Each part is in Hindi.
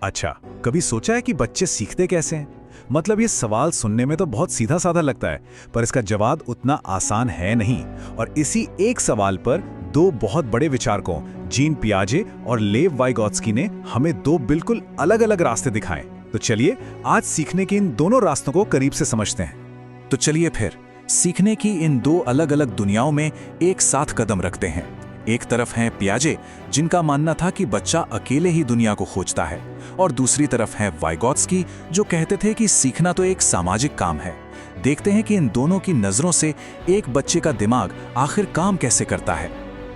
अच्छा, कभी सोचा है कि बच्चे सीखते कैसे हैं? मतलब ये सवाल सुनने में तो बहुत सीधा साधा लगता है, पर इसका जवाब उतना आसान है नहीं। और इसी एक सवाल पर दो बहुत बड़े विचारकों जीन पियाजे और लेव वाइगोत्स्की ने हमें दो बिल्कुल अलग अलग रास्ते दिखाए। तो चलिए आज सीखने के इन दोनों रास्तों को करीब से समझते हैं। तो चलिए फिर सीखने की इन दो अलग अलग दुनियाओं में एक साथ कदम रखते हैं। एक तरफ हैं पियाजे, जिनका मानना था कि बच्चा अकेले ही दुनिया को खोजता है, और दूसरी तरफ हैं वाइगोत्स्की, जो कहते थे कि सीखना तो एक सामाजिक काम है। देखते हैं कि इन दोनों की नजरों से एक बच्चे का दिमाग आखिर काम कैसे करता है।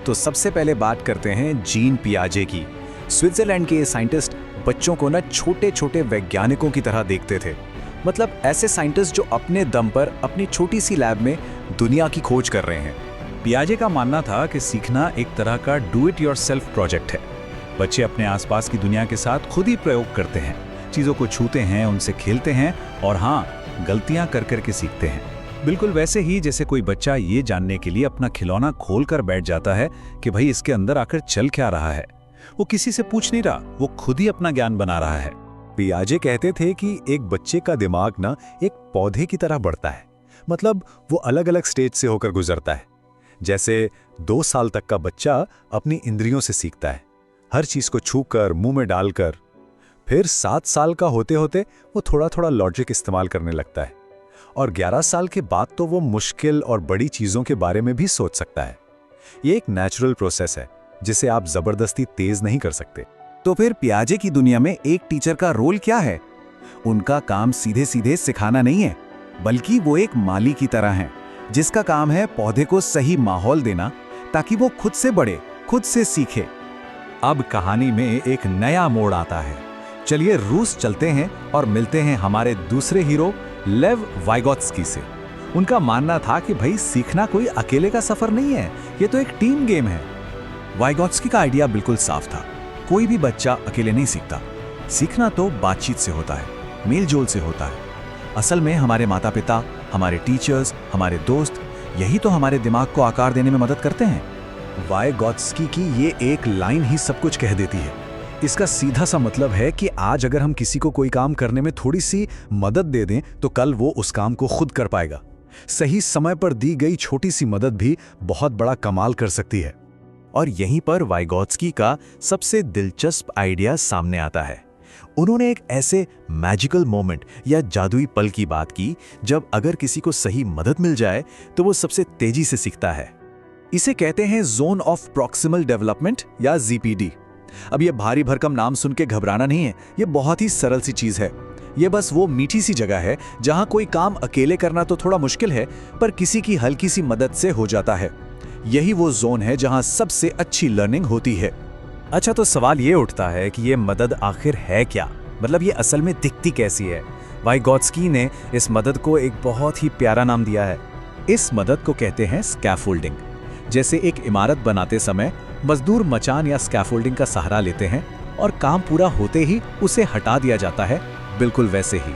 तो सबसे पहले बात करते हैं जीन पियाजे की। स्विट्जरलैंड के ये साइंटिस्ट बच्चों को ना छोटे छोटे वैज्ञानिकों की तरह देखते थे। मतलब ऐसे साइंटिस्ट जो अपने दम पर अपनी छोटी सी लैब में दुनिया की खोज कर रहे हैं। पियाजे का मानना था कि सीखना एक तरह का डू इट योरसेल्फ प्रोजेक्ट है। बच्चे अपने आसपास की दुनिया के साथ खुद ही प्रयोग करते हैं, चीज़ों को छूते हैं, उनसे खेलते हैं और हाँ, गलतियां कर करके सीखते हैं। बिल्कुल वैसे ही जैसे कोई बच्चा ये जानने के लिए अपना खिलौना खोल कर बैठ जाता है कि भाई इसके अंदर आखिर चल क्या रहा है। वो किसी से पूछ नहीं रहा, वो खुद ही अपना ज्ञान बना रहा है। पियाजे कहते थे कि एक बच्चे का दिमाग ना एक पौधे की तरह बढ़ता है। मतलब वो अलग अलग स्टेज से होकर गुजरता है। जैसे 2 साल तक का बच्चा अपनी इंद्रियों से सीखता है, हर चीज को छूकर मुंह में डालकर। फिर 7 साल का होते होते वो थोड़ा थोड़ा लॉजिक इस्तेमाल करने लगता है, और 11 साल के बाद तो वो मुश्किल और बड़ी चीजों के बारे में भी सोच सकता है। ये एक नेचुरल प्रोसेस है जिसे आप जबरदस्ती तेज नहीं कर सकते। तो फिर पियाजे की दुनिया में एक टीचर का रोल क्या है? उनका काम सीधे सीधे सिखाना नहीं है, बल्कि वो एक माली की तरह है, जिसका काम है पौधे को सही माहौल देना ताकि वो खुद से बढ़े, खुद से सीखे। अब कहानी में एक नया मोड़ आता है। चलिए रूस चलते हैं और मिलते हैं हमारे दूसरे हीरो लेव वाइगोत्स्की से। उनका मानना था कि भाई सीखना कोई अकेले का सफर नहीं है, ये तो एक टीम गेम है। वाइगोत्स्की का आइडिया बिल्कुल साफ था, कोई भी बच्चा अकेले नहीं सीखता। सीखना तो बातचीत से होता है, मेलजोल से होता है। असल में हमारे माता पिता, हमारे टीचर्स, हमारे दोस्त, यही तो हमारे दिमाग को आकार देने में मदद करते हैं। वाइगोत्स्की की ये एक लाइन ही सब कुछ कह देती है। इसका सीधा सा मतलब है कि आज अगर हम किसी को कोई काम करने में थोड़ी सी मदद दे दें तो कल वो उस काम को खुद कर पाएगा। सही समय पर दी गई छोटी सी मदद भी बहुत बड़ा कमाल कर सकती है। और यहीं पर वाइगोत्स्की का सबसे दिलचस्प आइडिया सामने आता है। उन्होंने एक ऐसे मैजिकल मोमेंट या जादुई पल की बात की जब अगर किसी को सही मदद मिल जाए तो वो सबसे तेजी से सीखता है। इसे कहते हैं जोन ऑफ प्रॉक्सिमल डेवलपमेंट या जीपीडी। अब ये भारी भरकम नाम सुन के घबराना नहीं है, ये बहुत ही सरल सी चीज है। ये बस वो मीठी सी जगह है जहां कोई काम अकेले करना तो थोड़ा मुश्किल है, पर किसी की हल्की सी मदद से हो जाता है। यही वो जोन है जहां सबसे अच्छी लर्निंग होती है। अच्छा, तो सवाल ये उठता है कि ये मदद आखिर है क्या? मतलब ये असल में दिखती कैसी है? वाइगोत्स्की ने इस मदद को एक बहुत ही प्यारा नाम दिया है। इस मदद को कहते हैं स्कैफोल्डिंग। जैसे एक इमारत बनाते समय मजदूर मचान या स्कैफोल्डिंग का सहारा लेते हैं और काम पूरा होते ही उसे हटा दिया जाता है, बिल्कुल वैसे ही।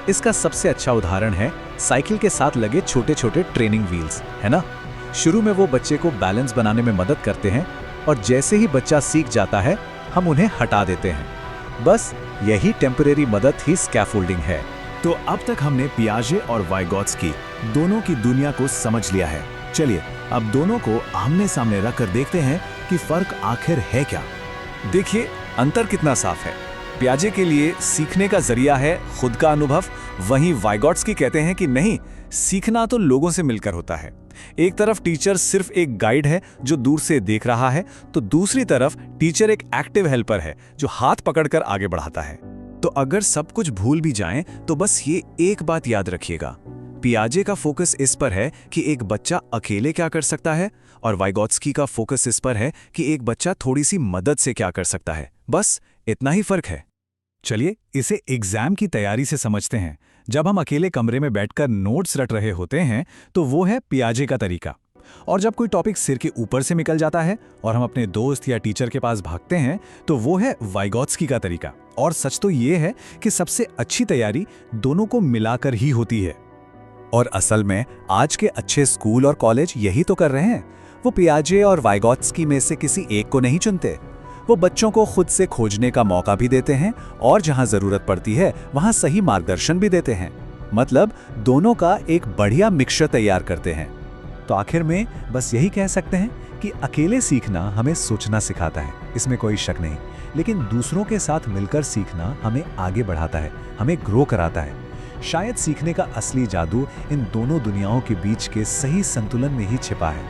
इसका सबसे अच्छा उदाहरण है साइकिल के साथ लगे छोटे छोटे ट्रेनिंग व्हील्स, है ना? शुरू में वो बच्चे को बैलेंस बनाने में मदद करते हैं, और जैसे ही बच्चा सीख जाता है हम उन्हें हटा देते हैं। बस यही टेम्परेरी मदद ही स्कैफोल्डिंग है। तो अब तक हमने पियाजे और वाइगोत्स्की दोनों की दुनिया को समझ लिया है। चलिए अब दोनों को आमने सामने रखकर देखते हैं कि फर्क आखिर है क्या। देखिए अंतर कितना साफ है। पियाजे के लिए सीखने का जरिया है खुद का अनुभव, वहीं वाइगोत्स्की कहते हैं कि नहीं, सीखना तो लोगों से मिलकर होता है। एक तरफ टीचर सिर्फ एक गाइड है जो दूर से देख रहा है, तो दूसरी तरफ टीचर एक एक्टिव हेल्पर है जो हाथ पकड़कर आगे बढ़ाता है। तो अगर सब कुछ भूल भी जाएं तो बस ये एक बात याद रखिएगा, पियाजे का फोकस इस पर है कि एक बच्चा अकेले क्या कर सकता है, और वाइगोत्स्की का फोकस इस पर है कि एक बच्चा थोड़ी सी मदद से क्या कर सकता है। बस इतना ही फर्क है। चलिए इसे एग्जाम की तैयारी से समझते हैं। जब हम अकेले कमरे में बैठकर नोट्स रट रहे होते हैं तो वो है पियाजे का तरीका, और जब कोई टॉपिक सिर के ऊपर से निकल जाता है और हम अपने दोस्त या टीचर के पास भागते हैं तो वो है वाइगोत्स्की का तरीका। और सच तो ये है कि सबसे अच्छी तैयारी दोनों को मिलाकर ही होती है। और असल में आज के अच्छे स्कूल और कॉलेज यही तो कर रहे हैं। वो पियाजे और वाइगोत्स्की में से किसी एक को नहीं चुनते, वो बच्चों को खुद से खोजने का मौका भी देते हैं और जहां जरूरत पड़ती है वहां सही मार्गदर्शन भी देते हैं। मतलब दोनों का एक बढ़िया मिक्सचर तैयार करते हैं। तो आखिर में बस यही कह सकते हैं कि अकेले सीखना हमें सोचना सिखाता है, इसमें कोई शक नहीं। लेकिन दूसरों के साथ मिलकर सीखना हमें आगे बढ़ाता है, हमें ग्रो कराता है। शायद सीखने का असली जादू इन दोनों दुनियाओं के बीच के सही संतुलन में ही छिपा है।